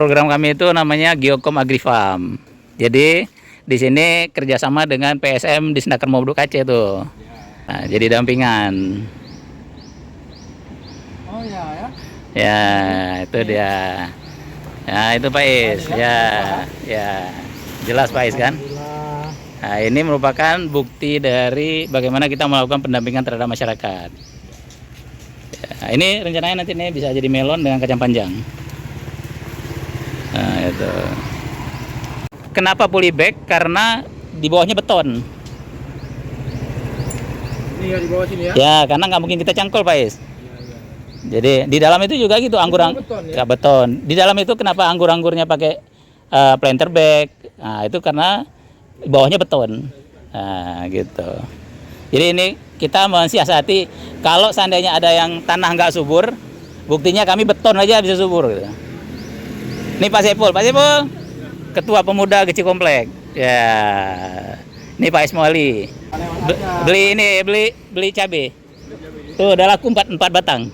Program kami itu namanya Geokom Agrifarm. Jadi di sini kerjasama dengan PSM di Disnaker Mobduk Aceh tuh. Nah, jadi dampingan. Oh ya ya. Ya, itu dia. Ya, itu Pak Is. Ya, ya. Jelas Pak Is kan? Nah, ini merupakan bukti dari bagaimana kita melakukan pendampingan terhadap masyarakat. Ya, ini rencananya nanti nih bisa jadi melon dengan kacang panjang. Nah, itu. Kenapa polybag? Karena di bawahnya beton. Ini ya di bawah sini ya. Ya, karena nggak mungkin kita cangkul, Pak Is. Jadi di dalam itu juga gitu Beton, ya? beton. Di dalam itu kenapa anggur-anggurnya pakai planter bag? Nah, itu karena bawahnya beton. Nah, gitu. Jadi ini kita mensiasati kalau seandainya ada yang tanah nggak subur, buktinya kami beton aja bisa subur gitu. Ini Pak Sepul, Ketua Pemuda Geci Komplek. Ya. Ini Pak Ismaili. Beli cabai. Tuh udah laku 4 batang.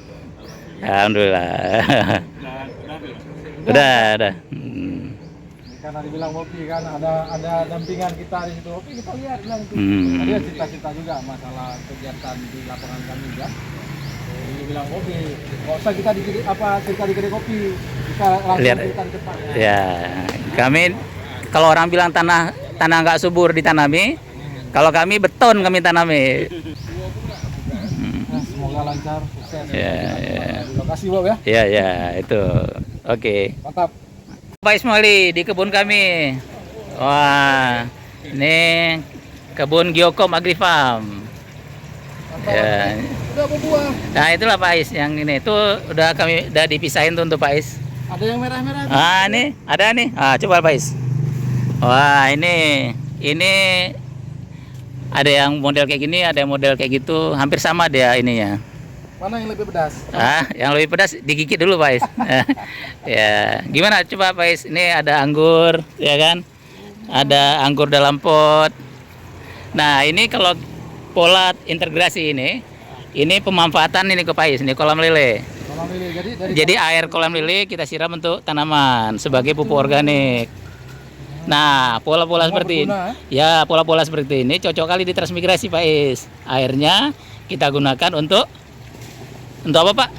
Alhamdulillah. Udah. Karena dibilang Bopi kan ada dampingan kita di situ. Oke, kita lihat bilang itu. Ada cita-cita juga masalah kegiatan di lapangan kami ya. Jadi bilang Bopi, nggak usah kita cerita di kedai kopi. Kita langsung Lihat. cerita di depan. Ya, kami kalau orang bilang tanah nggak subur ditanami, kalau kami beton kami tanami. Nah, semoga lancar, sukses. Ya. Di lokasi Bob ya. Ya, itu. Oke. Mantap. Pak Ismaili di kebun kami. Wah, ini kebun Geokom Agrifarm. Mantap. Ya. Udah berbuah. Nah, itulah Pak Is yang ini. Itu udah dipisahin tuh untuk Pak Is. Ada yang merah-merah. Ah, ini ada nih. Ah, coba Pak Is. Wah, ini ada yang model kayak gini, ada yang model kayak gitu, hampir sama dia ininya. Mana yang lebih pedas? Yang lebih pedas digigit dulu Pak Is. Ya, gimana coba Pak Is? Ini ada anggur, ya kan? Ada anggur dalam pot. Nah, ini kalau pola integrasi ini pemanfaatan ini ke Pak Is, ini kolam lele. Kolam lele. Jadi air kolam lele kita siram untuk tanaman sebagai pupuk organik. Nah, pola-pola seperti ini, pola-pola seperti ini cocok kali di transmigrasi Pak Is. Airnya kita gunakan untuk apa Pak?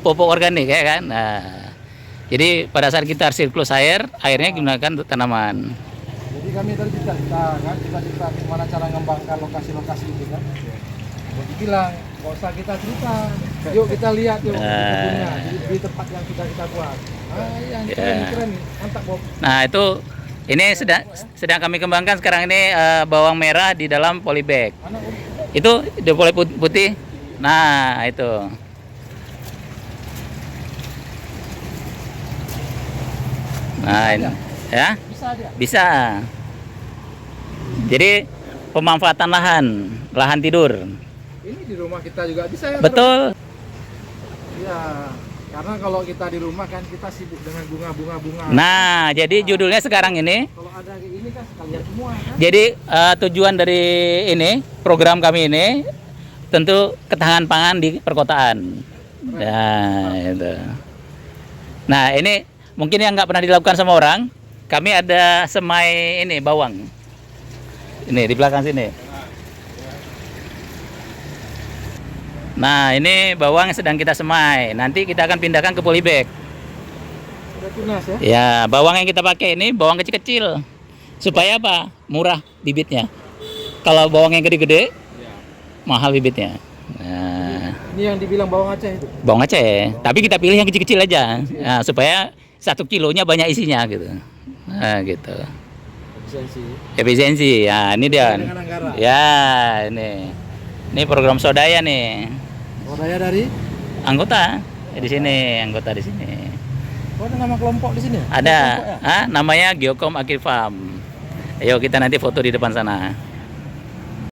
Pupuk organik ya kan. Nah, jadi pada saat kita siklus airnya gunakan untuk tanaman. Jadi kami tadi kita gimana cara mengembangkan lokasi-lokasi itu kan. Buat bilang, nggak usah kita cerita. Yuk kita lihat yuk kebunnya di tempat yang kita buat. Yang keren nih, mantap Bob. Nah, itu ini sedang kami kembangkan sekarang ini bawang merah di dalam polybag. Itu di poly putih. Nah, itu. Nah, ini ya. Bisa. Jadi pemanfaatan lahan tidur. Ini di rumah kita juga bisa ya? Betul. Iya. Karena kalau kita di rumah kan kita sibuk dengan bunga. Nah, jadi judulnya sekarang ini. Kalau ada kayak ini kan sekalian semua kan. Jadi tujuan dari program kami ini tentu ketahanan pangan di perkotaan. Nah, itu. Nah, ini mungkin yang nggak pernah dilakukan sama orang, kami ada semai bawang. Ini di belakang sini. Nah, ini bawang yang sedang kita semai. Nanti kita akan pindahkan ke polybag. Udah tunas ya? Ya, bawang yang kita pakai ini bawang kecil-kecil. Supaya apa? Murah bibitnya. Kalau bawang yang gede-gede, mahal bibitnya. Nah, ini yang dibilang bawang Aceh itu. Bawang Aceh. Tapi kita pilih yang kecil-kecil aja. Nah, supaya 1 kilonya banyak isinya gitu. Nah, gitu. Efisiensi. Ya, ini dia. Ya, ini program Swadaya nih. Swadaya dari anggota di sini, anggota di sini. Oh, ada nama kelompok di sini? Ada. Ya? Namanya Geokom Agrifarm. Ayo kita nanti foto di depan sana.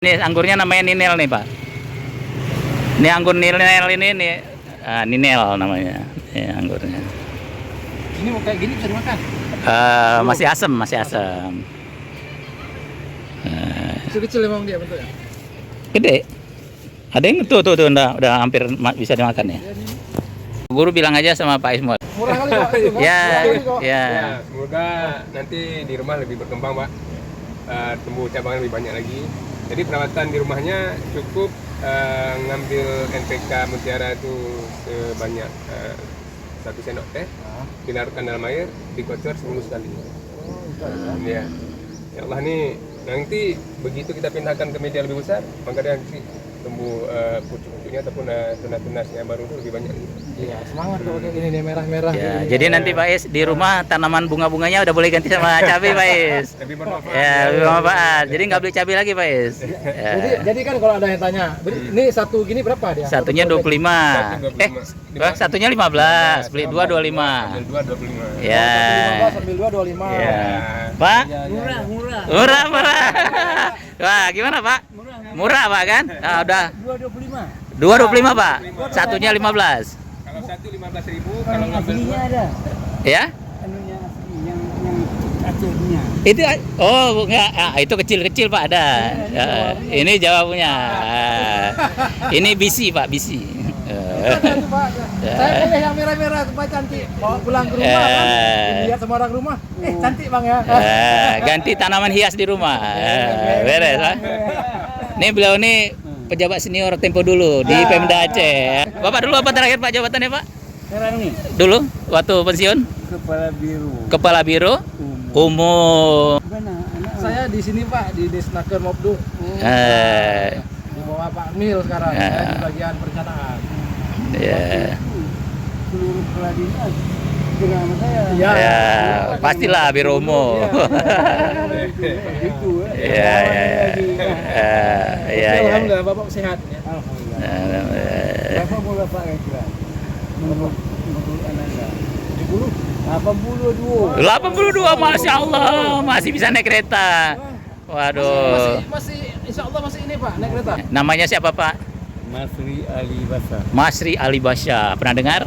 Ini anggurnya namanya Ninel nih, Pak. Ini anggur Ninel ini nih. Ninel namanya. Ya, anggurnya. Ini mau kayak gini bisa dimakan? Masih asam. Kecil-kecil emang dia bentuknya? Gede. Ada yang tuh udah hampir bisa dimakan ya. Guru bilang aja sama Pak Ismail. Murah kali kok itu kan. Ya, Murah kali kok. ya. Ya, semoga nanti di rumah lebih berkembang, Pak. Tumbuh cabang lebih banyak lagi. Jadi perawatan di rumahnya cukup ngambil NPK Mutiara itu sebanyak 1 sendok teh, dilarutkan dalam air, dikocor seminggu sekali. Ya. Ya Allah, nih nanti begitu kita pindahkan ke media lebih besar, maka dia nanti tumbuh pucuk-pucuknya ataupun tunas-tunasnya baru itu lebih banyak. Iya, semangat kalau kayak gini nih merah-merah. Ya, jadi nanti Pak Is di rumah tanaman bunga-bunganya udah boleh ganti sama cabai Pak Is. Lebih bermanfaat. Ya, lebih bermanfaat. Jadi nggak beli cabai lagi Pak Is. Ya. Jadi kan kalau ada yang tanya, ini satu gini berapa dia? Satunya 25. Satunya 15, beli 2 25. Ambil 2 25. Ya. 15 ambil 2 25. Ya. Pak? Murah. Murah. Wah, gimana Pak? Murah Pak kan? Nah, udah 225. 2,25 Pak. Satunya 15. Kalau satu 15.000, kalau ngambil Aslinya 2 ada. Ya? Anunya asli yang Acehnya. Itu enggak, itu kecil-kecil Pak ada. Ya, ini Jawa punya. Ini BC Pak, BC. Itu, Pak. Saya pilih yang merah-merah supaya cantik. Bawa pulang ke rumah kan. Lihat sama orang rumah. Cantik Bang ya. Ganti tanaman hias di rumah. Beres Pak. Ini beliau nih pejabat senior Tempo dulu di Pemda Aceh. Bapak dulu apa terakhir Pak jabatannya Pak? Sekarang nih Dulu waktu pensiun? kepala biru. Kepala Biro Umum. Gimana anak? Saya di sini Pak di Desnaker Mobdu. Di bawah Pak Mil sekarang. Saya di bagian perencanaan. Ya. Seluruh kepala dinas dengan nama saya. Iya. Ya, pastilah Biro Umum. Itu. Ya. Alhamdulillah Bapak sehat ya. Alhamdulillah. Berapa mula Pak kira? Menurut Anda? 82. 82, Masya Allah, masih bisa naik kereta. Waduh. Masih insya Allah masih ini Pak naik kereta. Namanya siapa Pak? Masri Ali Basa. Masri Ali Basya. Pernah dengar?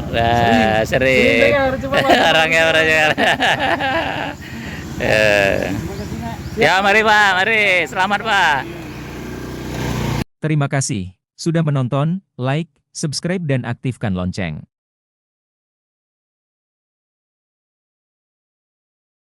Sering Sering. dengar, coba Pak. Orangnya pernah dengar. Ya, mari Pak, mari. Selamat Pak. Terima kasih sudah menonton, like, subscribe dan aktifkan lonceng.